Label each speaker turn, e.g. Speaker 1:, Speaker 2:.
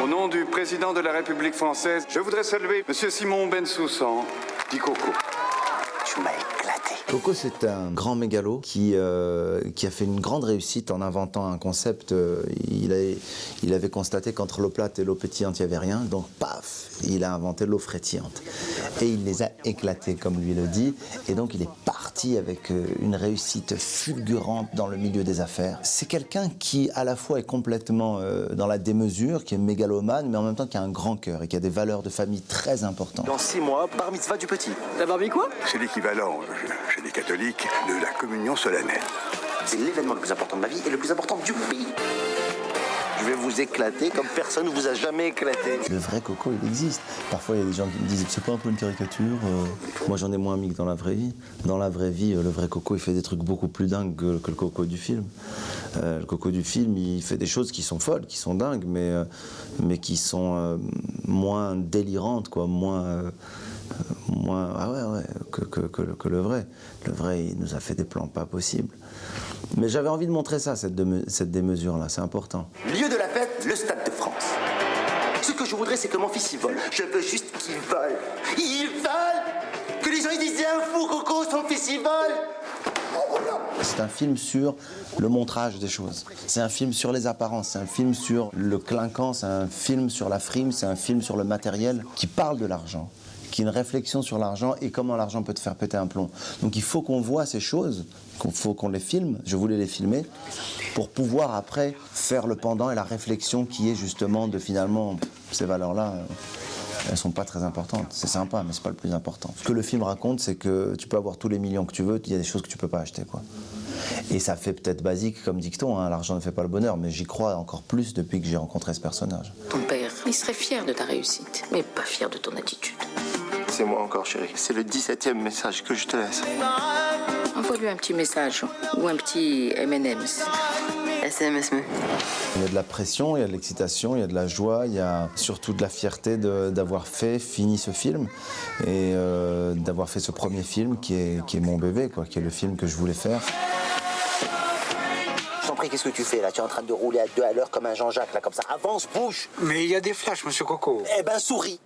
Speaker 1: Au nom du président de la République française, je voudrais saluer Monsieur Simon Bensoussan, dit Coco.
Speaker 2: Tu m'as éclaté.
Speaker 3: Coco, c'est un grand mégalo qui a fait une grande réussite en inventant un concept. Il avait constaté qu'entre l'eau plate et l'eau pétillante, il n'y avait rien. Donc, paf, il a inventé l'eau frétillante. Et il les a éclatés, comme lui le dit. Et donc, il est parti avec une réussite fulgurante dans le milieu des affaires. C'est quelqu'un qui, à la fois, est complètement dans la démesure, qui est mégalomane, mais en même temps qui a un grand cœur et qui a des valeurs de famille très importantes.
Speaker 2: Dans 6 mois, bar mitzvah du petit.
Speaker 4: La barbie quoi?
Speaker 5: C'est l'équivalent, chez les catholiques, de la communion solennelle.
Speaker 2: C'est l'événement le plus important de ma vie et le plus important du pays. Je vais vous éclater comme personne ne vous a jamais éclaté.
Speaker 3: Le vrai Coco, il existe. Parfois, il y a des gens qui me disent, c'est pas un peu une caricature? Moi, j'en ai moins mis que dans la vraie vie. Dans la vraie vie, le vrai Coco, il fait des trucs beaucoup plus dingues que le Coco du film. Le Coco du film, il fait des choses qui sont folles, qui sont dingues, mais qui sont moins délirantes, quoi, moins que le vrai. Le vrai, il nous a fait des plans pas possibles. Mais j'avais envie de montrer ça, cette démesure-là, c'est important.
Speaker 2: Lieu de la fête, le Stade de France. Ce que je voudrais, c'est que mon fils y vole. Je veux juste qu'il vole. Il vole! Que les gens ils disent, c'est un fou, Coco, son fils y vole!
Speaker 3: C'est un film sur le montrage des choses. C'est un film sur les apparences, c'est un film sur le clinquant, c'est un film sur la frime, c'est un film sur le matériel qui parle de l'argent, qui est une réflexion sur l'argent et comment l'argent peut te faire péter un plomb. Donc il faut qu'on voit ces choses, qu'il faut qu'on les filme, je voulais les filmer, pour pouvoir après faire le pendant et la réflexion qui est justement de finalement, ces valeurs-là, elles sont pas très importantes. C'est sympa, mais c'est pas le plus important. Ce que le film raconte, c'est que tu peux avoir tous les millions que tu veux, il y a des choses que tu peux pas acheter, quoi. Et ça fait peut-être basique comme dicton, hein, l'argent ne fait pas le bonheur, mais j'y crois encore plus depuis que j'ai rencontré ce personnage.
Speaker 6: Ton père, il serait fier de ta réussite, mais pas fier de ton attitude.
Speaker 2: C'est moi encore, chérie. C'est le 17e message que je te laisse.
Speaker 6: Envoie-lui un petit message ou un petit M&M's. SMS.
Speaker 3: Il y a de la pression, il y a de l'excitation, il y a de la joie, il y a surtout de la fierté d'avoir fini ce film et d'avoir fait ce premier film qui est mon bébé, quoi, qui est le film que je voulais faire.
Speaker 2: Je t'en prie, qu'est-ce que tu fais là? Tu es en train de rouler à 2 à l'heure comme un Jean-Jacques, là, comme ça. Avance, bouge!
Speaker 4: Mais il y a des flashs, monsieur Coco.
Speaker 2: Eh ben, souris!